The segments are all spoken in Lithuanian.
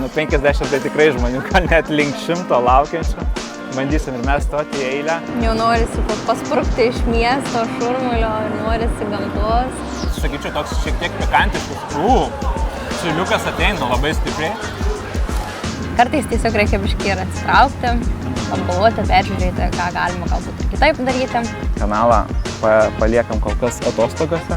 nu 50 tai tikrai žmonių, gal net link 100 laukiančių. Bandysim ir mes stoti į eilę. Jau norisi pasprukti iš miesto šurmulio ir norisi gamtos. Sakyčiau, toks šiek tiek pikantiškas. Šiliukas ateina labai stipriai. Kartais tiesiog reikia biškį ir atsitraukti, pagalvoti, peržiūrėti, ką galima galbūt ir kitaip daryti. Kanalą paliekam kol kas atostogose.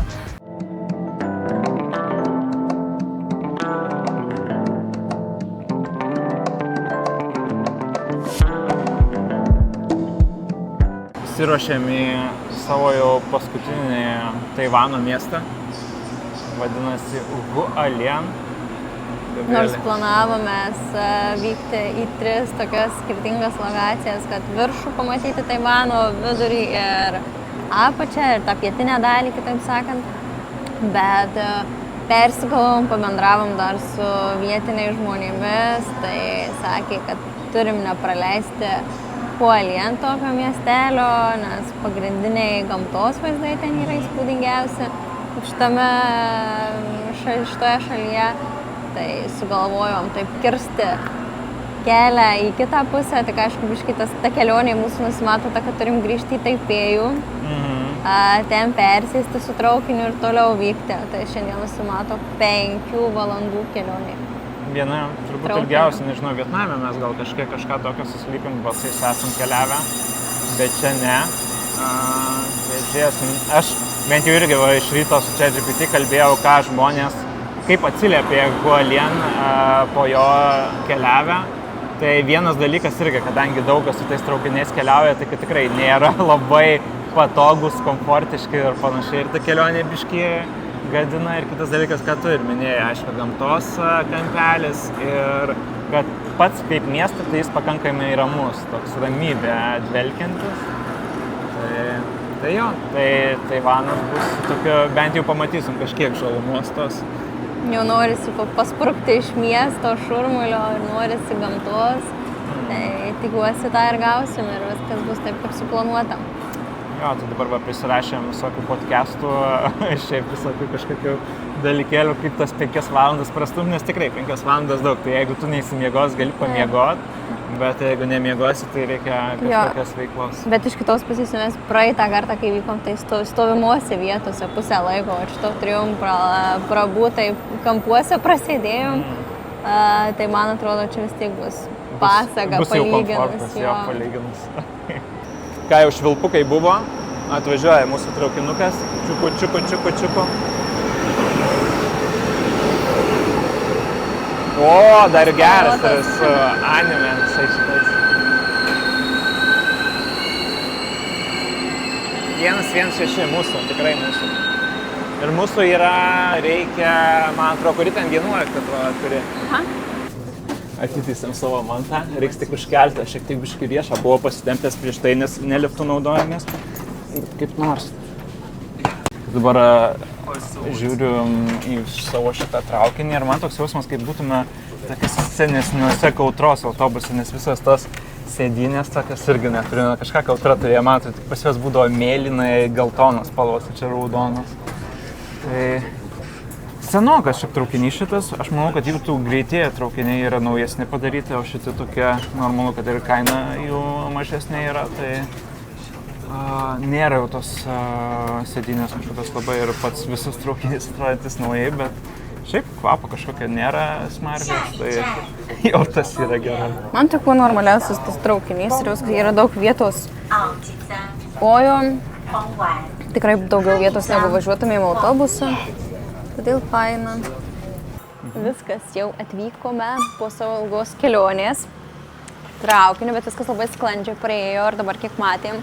Pasiruošėm į savo jau paskutinį Taivano miestą. Vadinasi Hualien. Nors planavome vykti į 3 tokias skirtingas lokacijas, kad viršų pamatyti Taivano, vidurį ir apačią ir tą pietinę dalį, kitaip sakant. Bet persigalvom, pabendravom dar su vietiniais žmonėmis, tai sakė, kad turim nepraleisti Hualien tokio miestelio, nes pagrindiniai gamtos vaizdai ten yra įspūdingiausi šitoje šalyje. Tai sugalvojom taip kirsti kelią į kitą pusę, tik aišku, ta kelionė mūsų nusimato, kad turim grįžti į Taipėjų, ten persėsti su traukiniu ir toliau vykti. Tai šiandien nusimato 5 valandų kelionė. Viena, turbūt ilgiausia, nežinau, Vietname mes gal kažką tokio suslypim balsais esam keliavę, bet čia ne. Aš bent jau irgi iš ryto su ChatGPT kalbėjau, ką žmonės, kaip atsiliepė Hualien po jo keliavę. Tai vienas dalykas irgi, kadangi daug kas su tais traukiniais keliauja, tai kad tikrai nėra labai patogus, komfortiški ir panašiai. Ir ta kelionė biškį gadina. Ir kitas dalykas, ką tu ir minėjai, aišku, gamtos kampelis ir kad pats kaip miestas, tai jis pakankamai ramus, toks ramybė dvelkiantis. Tai jo, tai Taivanas bus tokio, bent jau pamatysim kažkiek žalumos tos. Jau norisi pasprukti iš miesto šurmulio ir norisi gamtos. Tai tikiuosi tą ir gausim ir viskas bus taip, kaip suplanuota. Jo, tai dabar prisirašėm visokių podcastų, šiaip visokių kažkokių dalykėlių, kaip tas 5 valandas prastum, nes tikrai 5 valandas daug, tai jeigu tu neįsimiegos, gali pamiegot, bet jeigu nemiegosi, tai reikia kažkokios veiklos. Bet iš kitos pusės mes praeitą kartą, kai vykom, tai stovimuose vietose pusę laiko, o šito turėjom prabūtai kampuose prasėdėjom, tai man atrodo, čia vis tiek bus pasaka palyginus. Palyginus. Ką jau švilpukai buvo, atvažiuoja mūsų traukinukas, čiupu. O, dar geras, tai su anime visai šitais. 116 mūsų, tikrai mūsų. Ir mūsų yra, reikia, man atrodo, kuri ten 11 turi. Aha. Atitaisim savo mantą, reiks tik užkelti, šiek tiek biškį riešą, buvo pasitempęs prieš tai, nes neliftų naudojamės, kaip nors. Dabar žiūriu į savo šitą traukinį ir man toks jausmas, kaip būtume tokiuose senesniuose kautros autobuse, nes visas tos sėdynės tokias irgi neturime, kažką kautra turėjo, man atrodo, tik pas juos būdavo mėlynai geltonos spalvos, čia raudonos. Tai senokas šiaip traukinys šitas, aš manau, kad jau tų greitieji traukiniai yra naujesni padaryti, o šitie tokie normalu, kad ir kaina jų mažesnė yra, tai nėra jau tos sėdynės kažkokios labai ir pats visas traukinys atrodantis naujai, bet šiaip kvapo kažkokia nėra smarvės, tai jau tas yra gerai. Man tik normaliausias tas traukinys ir viskas yra daug vietos kojom, tikrai daugiau vietos negu važiuotumėm autobusu. Todėl faina. Viskas, jau atvykome po savo ilgos kelionės traukiniu, bet viskas labai sklandžiai praėjo ir dabar kiek matėm.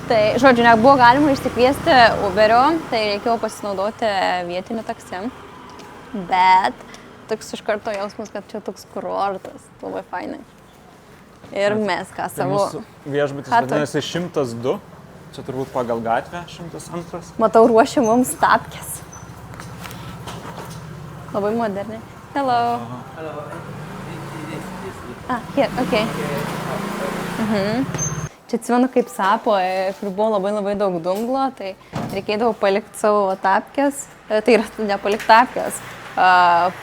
Tai, žodžiu, nebuvo galima išsikviesti Uberio, tai reikėjo pasinaudoti vietiniu taksi. Bet toks iš karto jausmas, kad čia toks kurortas, labai fainai. Ir mes ką savo... Mūsų viešbutis vadinasi 102, čia turbūt pagal gatvę 102. Matau, ruošia mums tapkės. Labai moderniai. Hello. Hello. Here, okay. Čia atsimenu kaip Sapo, kur buvo labai daug dumblo, tai reikėdavo palikti savo tapkės. Tai yra nepalikti tapkės,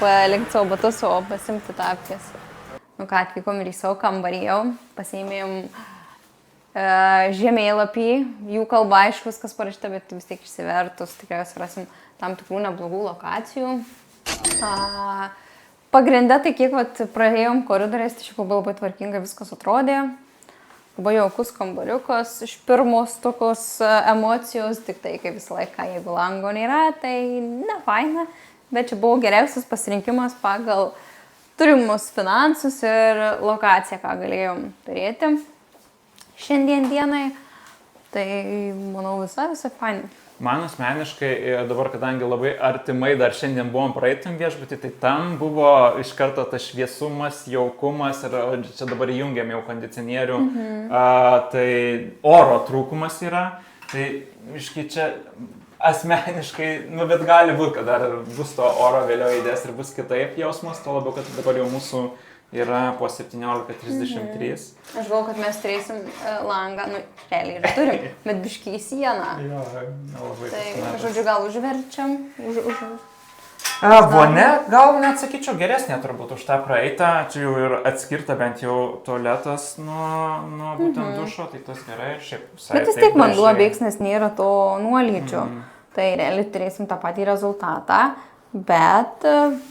palikti savo batus, o pasimti tapkės. Nu ką, atvykom ir į savo kambarį jau, pasiėmėm žemėlapį, jų kalba aišku viskas parašyta, bet vis tiek išsivertus tikriausiai rasim tam tikrų neblogų lokacijų. Pagrinde tai kiek praėjom koridoriais, tai šiaip labai tvarkingai viskas atrodė. Labai jaukus kambariukas, iš pirmos tokios emocijos, tik tai kaip visą laiką, jeigu lango nėra, tai ne faina, bet čia buvo geriausias pasirinkimas pagal turimus finansus ir lokaciją, ką galėjom turėti šiandien dienai, tai manau visai faina. Man asmeniškai dabar, kadangi labai artimai dar šiandien buvom praeitum viešbutį, tai tam buvo iš karto tas šviesumas, jaukumas ir čia dabar jungiam jau kondicionierių, tai oro trūkumas yra, tai iškai čia asmeniškai, bet gali būti, kad dar bus to oro vėliau įdės ir bus kitaip jausmas, to labiau, kad dabar jau mūsų yra po 17:33. Aš galvoju, kad mes turėsim langą, realiai ir turim, bet biškį į sieną. Jo, nelabai. Tai, žodžiu, gal užverčiam? Vonia, gal net sakyčiau, geresnė turbūt už tą praeitą. Čia jau ir atskirta bent jau tualetas nuo būtent dušo, tai tas gerai ir šiaip visai. Bet vis tiek vanduo bėgs, nes nėra to nuolydžio. Tai realiai turėsim tą patį rezultatą. Bet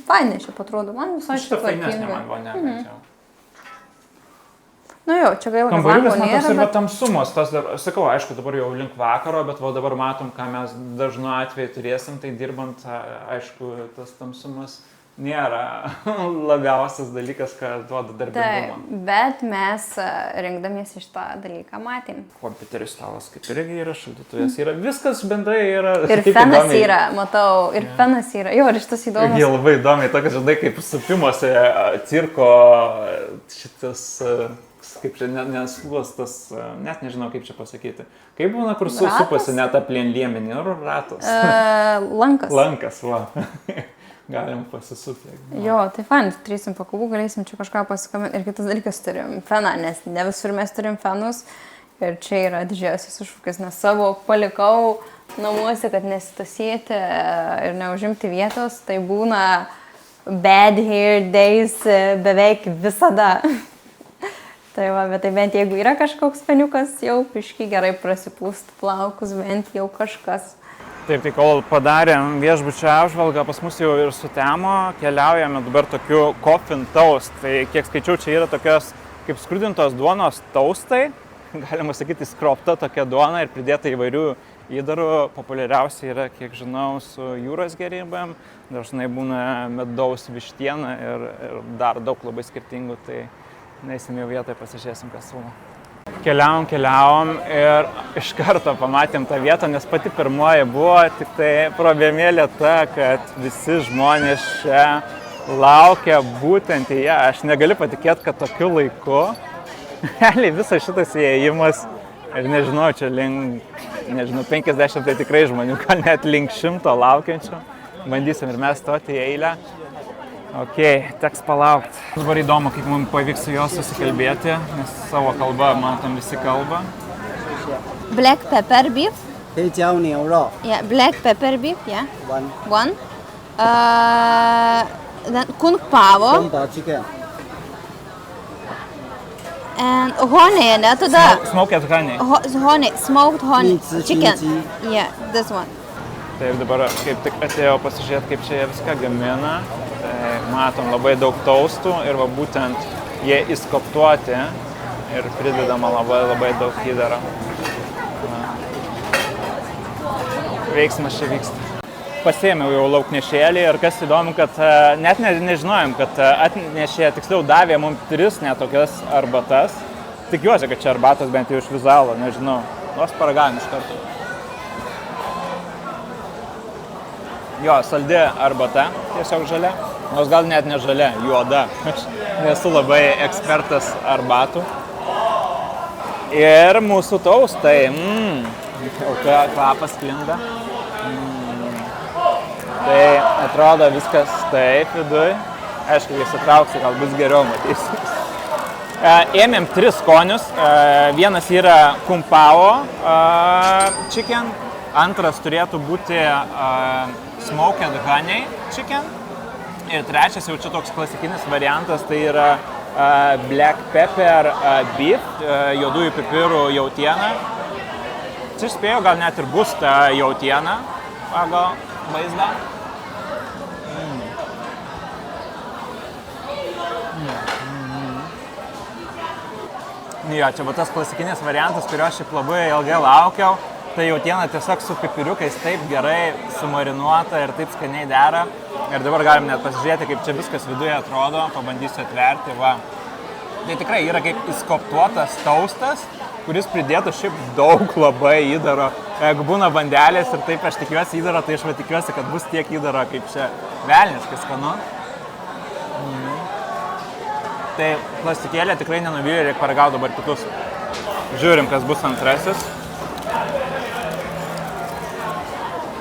fainai šiaip atrodo, man visai šitą fainesnė man Vonia bent jau. Nu jo, čia gaila, kad kambariukas lango nėra, ir tamsumas, tas dar, sakau, aišku, dabar jau link vakaro, bet dabar matom, ką mes dažnu atveju turėsim, tai dirbant, aišku, tas tamsumas nėra labiausias dalykas, ką duoda darbingumą. Bet mes rinkdamiesi šitą dalyką matėm. Kompiuteris stalas kaip irgi yra, šaldytuvės yra, viskas bendrai yra. Ir fenas yra, matau, ir fenas yra. Jo, ir šitas įdomus. Jie labai įdomiai, tokia, žinai, kaip supimuose cirko šitas, kaip čia nesuvas tas, net nežinau, kaip čia pasakyti. Kaip būna, kur supasi net aplien liemenį, ar ratas? Lankas. Lankas, va. Galim pasisupti. Jo, tai fain, turėsim pakabų, galėsim čia kažką pasikomentuoti. Ir kitas dalykas turim feną, nes ne visur mes turim fenus. Ir čia yra didžiausias iššūkis, nes savo palikau namuose, kad nesitasėti ir neužimti vietos. Tai būna bad hair days beveik visada. Tai va, bet tai bent jeigu yra kažkoks feniukas, jau priškai gerai prasipūsti plaukus, bent jau kažkas. Taip, tai kol padarėm viešbučio apžvalgą, pas mus jau ir sutemo, keliaujame dabar tokiu coffin toast. Tai kiek skaičiau, čia yra tokios kaip skrudintos duonos taustai, galima sakyti skropta tokia duona ir pridėta įvairių įdarų. Populiariausia yra, kiek žinau, su jūros gėrybėm, dažnai būna medaus vištiena ir dar daug labai skirtingų, tai neįsim jau vietoje, pasižiūrėsim, kas siūlo. Keliavom ir iš karto pamatėm tą vietą, nes pati pirmoji buvo, tik tai problemėlė ta, kad visi žmonės čia laukia būtent į ją. Aš negaliu patikėti, kad tokiu laiku, visas šitas įėjimas, ir nežinau, čia link, 50 tai tikrai žmonių, gal net link 100 laukiančių. Bandysim ir mes stoti į eilę. Ok, teks palaukti. Dabar įdomu, kaip mums pavyks su juos susikalbėti, nes savo kalbą matom visi kalbą. Black pepper beef. 黑椒牛肉 Yeah, black pepper beef, yeah. ，one One. Then kung pao. combo chicken And honey, ne? Tada Smoked honey. honey, smoked honey Minci chicken. kinci. Yeah, this one. Taip, dabar kaip tik atėjau pasižiūrėti, kaip čia jie viską gamina. Tai matom labai daug taustų ir va būtent jie įskoptuoti ir pridedama labai daug įdaro. Veiksmas čia vyksta. Pasėmiau jau lauknešėlį ir kas įdomu, kad net nežinojom, kad atnešė, tiksliau davė mums 3 netokias arbatas. Tikiuosi, kad čia arbatos bent jau iš vizualo, nežinau. Nors paragavim iš karto. Jo, saldi arbata, tiesiog žalia. Nors gal net ne žalia, juoda. Aš nesu labai ekspertas arbatų. Ir mūsų taustai. Jau kvapas sklinda. Tai atrodo viskas taip viduj. Aišku, jei sitrauksiu, gal bus geriau matysis. Ėmėm 3 skonius. Vienas yra kung pao chicken. Antras turėtų būti smoked honey chicken. Ir trečias jau čia toks klasikinis variantas, tai yra black pepper beef, juodųjų pipirų jautiena. Čia spėjau, gal net ir bus ta jautiena pagal vaizdą. Jo, čia buvo tas klasikinis variantas, kurio šiaip labai ilgai laukiau. Tai jautiena tiesiog su pipiriukais taip gerai sumarinuota ir taip skaniai dera. Ir dabar galim net pasižiūrėti, kaip čia viskas viduje atrodo, pabandysiu atverti, va. Tai tikrai yra kaip įskoptuotas taustas, kuris pridėtų šiaip daug labai įdaro. Jeigu būna bandelės ir taip aš tikiuosi įdaro, tai aš tikiuosi, kad bus tiek įdaro, kaip čia velniškai skanu. Tai plastikėlė tikrai nenuvylė, reikia paragauti dabar kitus. Žiūrim, kas bus antrasis.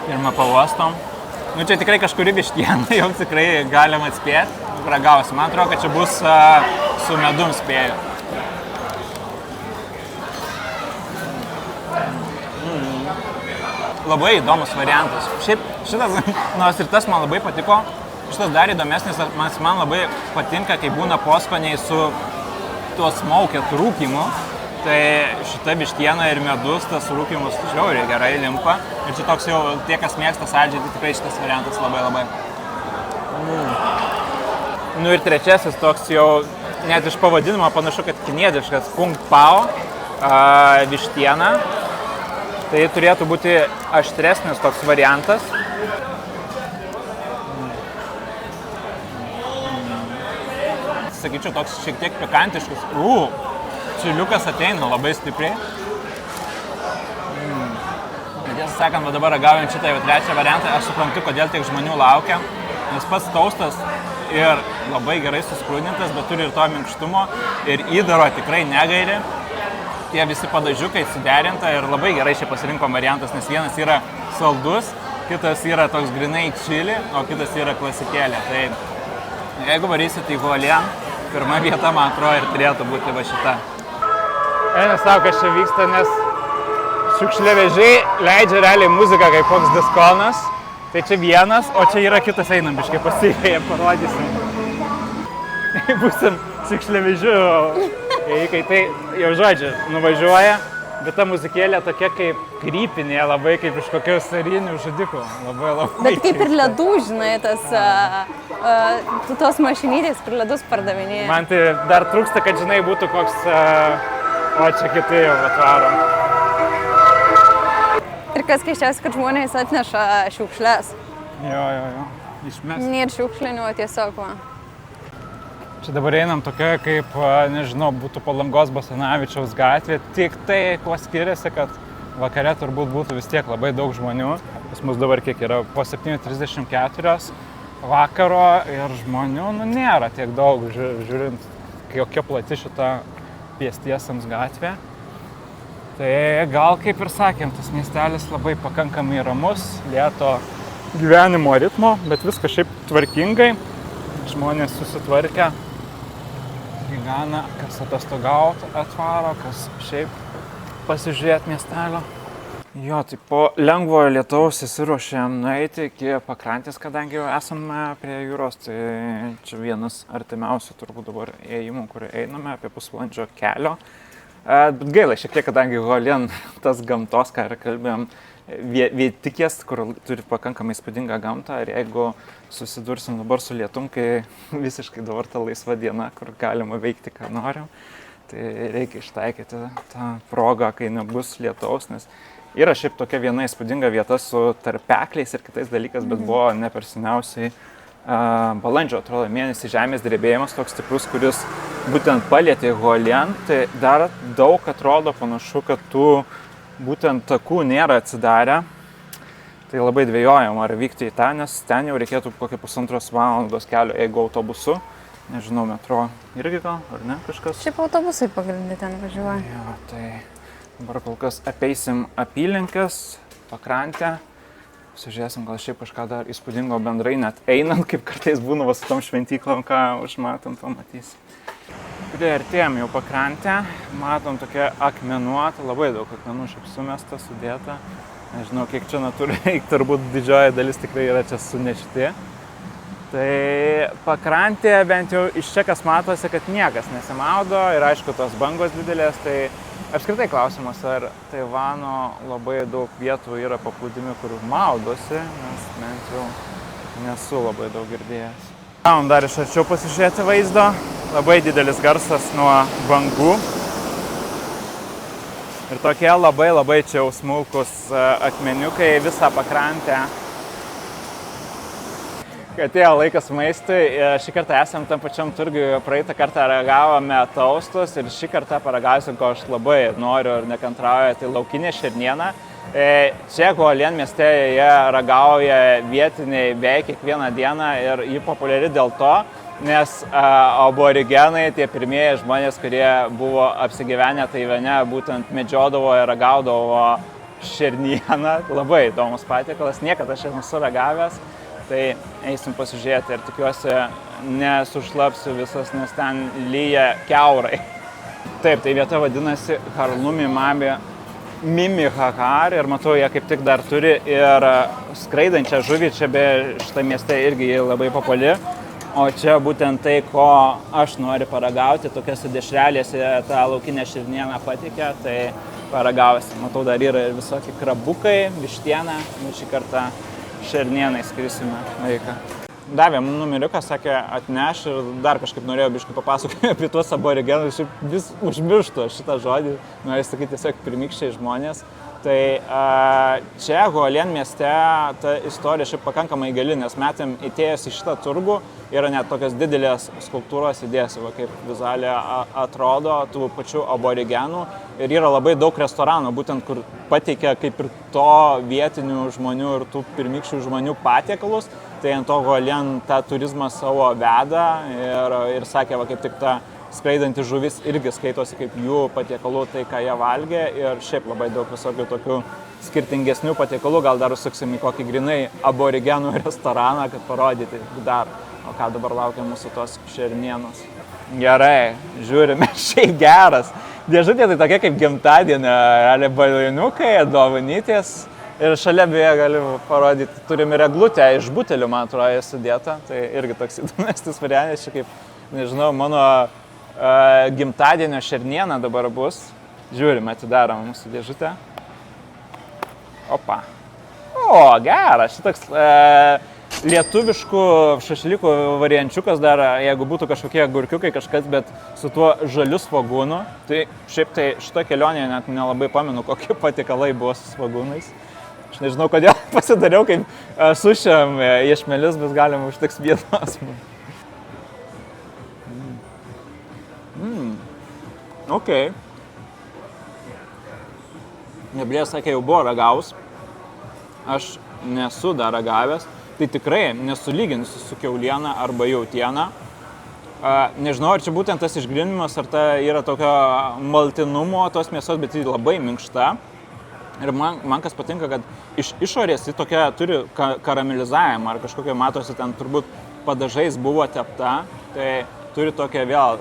Pirmą pavostom. Nu čia tikrai kažkuri vištiena, jau tikrai galim atspėti. Ragausim. Man atrodo, kad čia bus su medum spėju. Labai įdomus variantas. Šiaip šitas, nors ir tas man labai patiko, šitas dar įdomesnis, man labai patinka, kai būna poskoniai su tuo smoked rūkymu. Tai šita vištiena ir medus, tas rūkymus žiauriai gerai limpa. Ir čia toks jau, tie, kas mėgsta saldžiai, tai tikrai šitas variantas labai. Nu ir trečiasis toks jau, net iš pavadinimo panašu, kad kinietiškas Kung Pao vištiena. Tai turėtų būti aštresnis toks variantas. Sakyčiau, toks šiek tiek pikantiškas. Čiliukas ateina labai stipriai. Tiesą sakant, dabar ragaujant šitą jau trečią variantą, aš suprantu, kodėl tiek žmonių laukia. Nes pats taustas ir labai gerai suskrūdintas, bet turi ir to minkštumo. Ir įdaro tikrai negaili. Tie visi padažiukai suderinta ir labai gerai čia pasirinkom variantas, nes vienas yra saldus, kitas yra toks grinai čili, o kitas yra klasikėlė. Tai jeigu varysit į Hualien, pirma vieta, man atrodo, ir turėtų būti va šita. Eina savo, kas čia vyksta, nes šiukšliavežiai leidžia realiai muziką kaip koks diskonas. Tai čia vienas, o čia yra kitas einam biškai pasiėję, parodysim. Būsim šiukšliavežių įkai, tai jau žodžiu, nuvažiuoja, bet ta muzikėlė tokia kaip krypinė, labai kaip iš kokios serijinių žudikų. Labai. Bet kaip ir ledų, žinai, tos mašinytės, kur ledus pardavinėja. Man tai dar trūksta, kad žinai būtų koks, o čia kiti jau atvaro. Ir kas keiščiausia, kad žmonės atneša šiukšles. Jo, išmes. Nėra šiukšlinių, tiesiog va. Čia dabar einam tokia kaip, nežinau, būtų Palangos Basanavičiaus gatvė. Tik tai, kuo skiriasi, kad vakare turbūt būtų vis tiek labai daug žmonių. Pas mus dabar kiek yra, po 7:34 vakaro ir žmonių, nėra tiek daug, žiūrint, kokia plati šita pėstiesiems gatvė. Tai gal, kaip ir sakėm, tas miestelis labai pakankamai ramus, lėto gyvenimo ritmo, bet viskas šiaip tvarkingai. Žmonės susitvarkę, gyvena, kas atostogauti atvaro, kas šiaip pasižiūrėti miestelio. Jo, tai po lengvojo lietaus įsiruošėm nueiti iki pakrantės, kadangi jau esame prie jūros, tai čia vienas artimiausių turbūt dabar ėjimų, kur einame, apie pusvalandžio kelio. Bet gaila šiek tiek, kadangi Hualien tas gamtos, ką ir kalbėjom, vietikės, kur turi pakankamai įspūdingą gamtą, ir jeigu susidursim dabar su lietum, kai visiškai dabar ta laisva diena, kur galima veikti, ką norim, tai reikia ištaikyti tą progą, kai nebus lietaus, nes yra šiaip tokia viena įspūdinga vieta su tarpekliais ir kitais dalykais, bet buvo ne per seniausiai balandžio, atrodo, mėnesį žemės drebėjimas toks stiprus, kuris būtent palietė Hualien, tai dar daug atrodo panašu, kad tų būtent takų nėra atsidarę. Tai labai dvejojam, ar vykti į tą, nes ten jau reikėtų kokią 1,5 valandos kelio, jeigu autobusu. Nežinau, metro irgi gal, ar ne kažkas? Šiaip autobusai pagrindai ten važiuoja. Jo, tai dabar kol kas apeisim apylinkes, pakrantę. Sužiūrėsim, gal šiaip kažką dar įspūdingo bendrai, net einant, kaip kartais būna va su tom šventyklom, ką užmatom, pamatysim. Priartėjom jau pakrantę, matom tokia akmenuota, labai daug akmenų šiaip sumesta, sudėta. Nežinau, kiek čia natūraliai, turbūt didžioji dalis tikrai yra čia sunešti. Tai pakrantė bent jau iš čia kas matosi, kad niekas nesimaudo ir aišku tos bangos didelės, tai apskritai klausimas, ar Taivano labai daug vietų yra paplūdimi, kur maudosi, nes bent jau nesu labai daug girdėjęs. Gavom dar iš arčiau pasižiūrėti vaizdo, labai didelis garsas nuo bangų ir tokie labai čia jau smulkus akmeniukai visą pakrantę. Kai atėjo laikas maistui, šį kartą esam tam pačiam turgiui, praeitą kartą ragavome taustus ir šį kartą paragausim, ko aš labai noriu ir nekantrauju, tai laukinė šerniena. Čia Hualien mieste jie ragauja vietiniai beveik kiekvieną dieną ir ji populiari dėl to, nes aborigenai, tie pirmieji žmonės, kurie buvo apsigyvenę Taivane, būtent medžiodavo ir ragaudavo šernieną. Labai įdomus patiekalas, niekada aš nesu ragavęs. Tai eisim pasižiūrėti ir tikiuosi nesušlapsiu visas, nes ten lyja kiaurai. Taip, tai vieta vadinasi Harlumi Mami Mimi Hakar ir matau, jie kaip tik dar turi ir skraidančią žuvį, čia be šitą mieste irgi labai populiari. O čia būtent tai, ko aš noriu paragauti, tokiose dešrelėse tą laukinę šernieną pateikia, tai paragausi. Matau, dar yra ir visokie krabukai, vištiena, šį kartą šernienai skrisime laiką. Davė mums numeriuką, sakė atneš ir dar kažkaip norėjau biškai papasakoti apie tuos aborigenus, šiaip vis užmirštu šitą žodį, norėjau sakyti tiesiog pirmykščiai žmonės. Tai čia Hualien mieste ta istorija šiaip pakankamai gali, nes metėm įtėjęs į šitą turgų yra net tokios didelės skulptūros įdėsi, va, kaip vizualiai atrodo tų pačių aborigenų. Ir yra labai daug restoranų, būtent kur pateikia kaip ir to vietinių žmonių ir tų pirmykščių žmonių patiekalus. Tai ant to Hualien tą turizmą savo veda ir sakė, va, kaip tik ta skraidanti žuvis irgi skaitosi kaip jų patiekalų, tai ką jie valgė. Ir šiaip labai daug visokių tokių skirtingesnių patiekalų. Gal dar užsuksim į kokį grinai aborigenų restoraną, kad parodyti dar. O ką dabar laukia mūsų tos šernienos. Gerai, žiūrime, šiaip geras. Dėžutė tai tokia kaip gimtadienio, balionukai, dovanytės. Ir šalia beje galiu parodyti, turim ir eglutę iš butelių, man atrodo, sudėta. Tai irgi toks įdomesnis variantas, čia kaip, nežinau, mano gimtadienio šerniena dabar bus. Žiūrime, atidarom mūsų dėžutę. Opa. O, geras, šitoks lietuviškų šašlykų variančiukas dar, jeigu būtų kažkokie agurkiukai kažkas, bet su tuo žaliu svogūnu. Tai šiaip tai šito kelionėje net nelabai pamenu, kokie patiekalai buvo su svogūnais. Aš nežinau, kodėl pasidariau kaip sušiam iešmelis, bet galima užteks vienos. Ok. Neblė sakė, jau buvo ragaus. Aš nesu dar ragavęs. Tai tikrai nesulyginsiu su kiauliena arba jautiena. Nežinau, ar čia būtent tas išgrinimas, ar ta yra tokio maltinumo tos mėsos, bet ji labai minkšta. Ir man kas patinka, kad iš išorės ji tokia turi karamelizavimą, ar kažkokia matosi ten turbūt padažais buvo tepta. Tai turi tokią vėl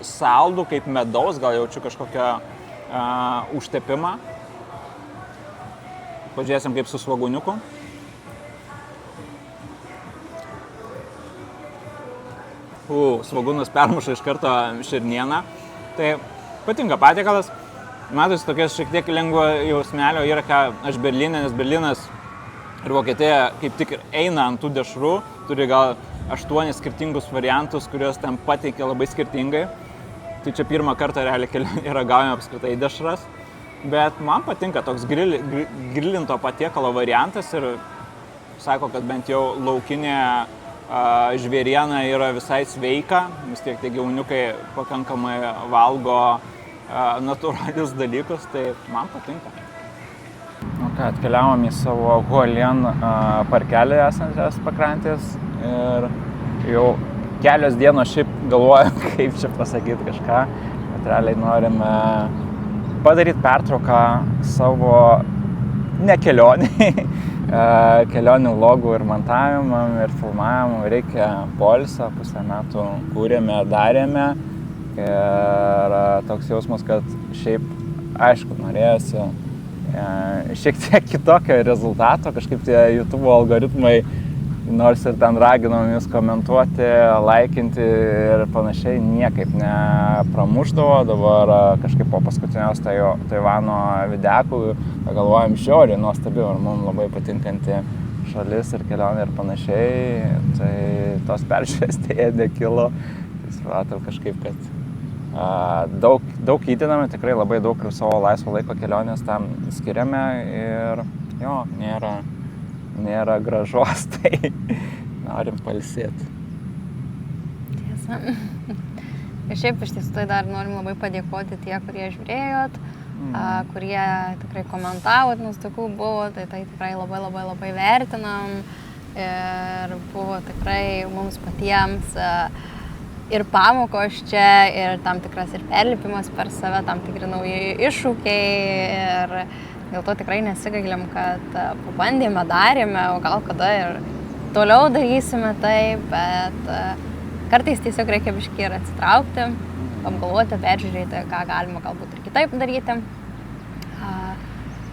saldų, kaip medaus, gal jaučiu kažkokią užtepimą. Pažiūrėsim kaip su svogūniuku. Svogūnas permuša iš karto šernieną. Tai patinka patiekalas. Matosi tokias šiek tiek lengvo jausmelio yra, ką aš Berlyne, nes Berlynas ir Vokietija kaip tik eina ant tų dešrų. Turi gal 8 skirtingus variantus, kuriuos ten pateikia labai skirtingai. Tai čia pirmą kartą realiai ragaujame apskritai dešras. Bet man patinka toks grilinto patiekalo variantas ir sako, kad bent jau laukinė žvėriena yra visai sveika. Vis tiek tie gyvūniukai pakankamai valgo natūralius dalykus, tai man patinka. Atkeliavom į savo Hualien parkelį esančias pakrantės ir jau kelios dienos šiaip galvoju, kaip čia pasakyti kažką, bet realiai norime padaryti pertrauką savo nekelioniai, kelionių vlogų ir montavimam ir filmavimam. Reikia poilsio, pusę metų kūrėme, darėme ir toks jausmas, kad šiaip aišku norėjosi šiek tiek kitokio rezultato, kažkaip tie YouTube algoritmai nors ir ten raginom jūs komentuoti, laikinti ir panašiai, niekaip nepramušdavo. Dabar kažkaip po paskutinios Taivano videkų galvojam žiauriai nuostabi ir mums labai patinkanti šalis ir kelionė ir panašiai. Tai tos peržiūrės nekilo. Tai supratom kažkaip, kad daug įdedame, tikrai labai daug ir savo laisvo laiko kelionės tam skiriame ir jo, nėra gražos, tai norim pailsėti. Tiesa. Ir šiaip iš tiesų tai dar norim labai padėkoti tie, kurie žiūrėjot, kurie tikrai komentavot, nes tokių buvo, tai tikrai labai vertinam ir buvo tikrai mums patiems ir pamokos čia, ir tam tikras ir perlipimas per save, tam tikri nauji iššūkiai ir dėl to tikrai nesigailim, kad pabandėme, darėme, o gal kada ir toliau darysime tai, bet kartais tiesiog reikia biškį ir atsitraukti, apgalvoti, peržiūrėti, ką galima galbūt ir kitaip daryti.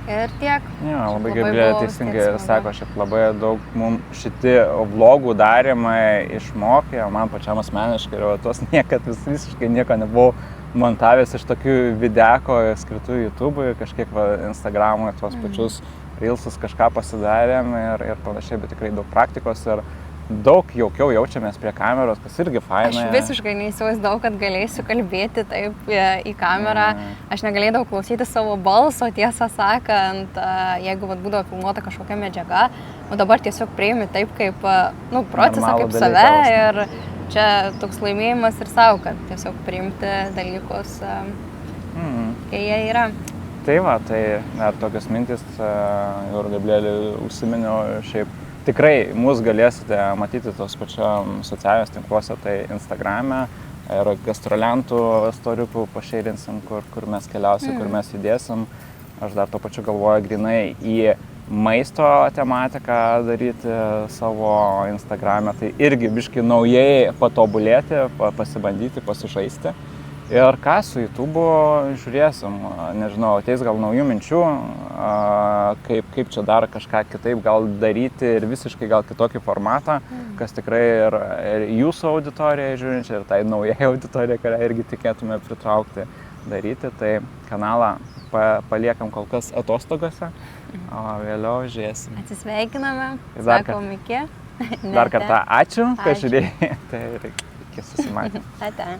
Ir tiek. Jo, labai Gabrielė teisingai sako, šiaip labai daug mums šitie vlogų darymai išmokė, man pačiam asmeniškai ir tos niekad visiškai nieko nebuvau montavęs iš tokių videko skirtų YouTube'ui, kažkiek Instagram'ui tuos pačius reelsus kažką pasidarėm ir panašiai, bet tikrai daug praktikos ir daug jaukiau jaučiamės prie kameros, kas irgi fainai. Aš visiškai neįsivaizdavau, kad galėsiu kalbėti taip į kamerą. Aš negalėdavau klausyti savo balso, tiesą sakant, jeigu būdavo filmuota kažkokia medžiaga, o dabar tiesiog priimi taip kaip procesą, kaip save ir čia toks laimėjimas ir savo, kad tiesiog priimti dalykus, kai jie yra. Tai va, tai dar tokios mintis, jau Gabrielė užsiminiau, šiaip tikrai mus galėsite matyti tos pačiam socialiniuose tinkluose, tai Instagram'e ir gastrolentų storiukų pašeirinsim, kur mes keliausim, kur mes judėsim. Aš dar to pačiu galvoju grinai į maisto tematiką daryti savo Instagram'e, tai irgi biškai naujai patobulėti, pasibandyti, pasižaisti. Ir ką su YouTube'u žiūrėsim, nežinau, ateis gal naujų minčių, kaip čia dar kažką kitaip gal daryti ir visiškai gal kitokį formatą, kas tikrai ir jūsų auditoriją žiūrinčia, ir tai naujai auditorija, kurią irgi tikėtume pritraukti daryti. Tai kanalą paliekam kol kas atostogose, o vėliau žiūrėsim. Atsisveikiname, sakom iki. Dar kartą ačiū, kad žiūrėjai. Tai iki susimatymų. Ate.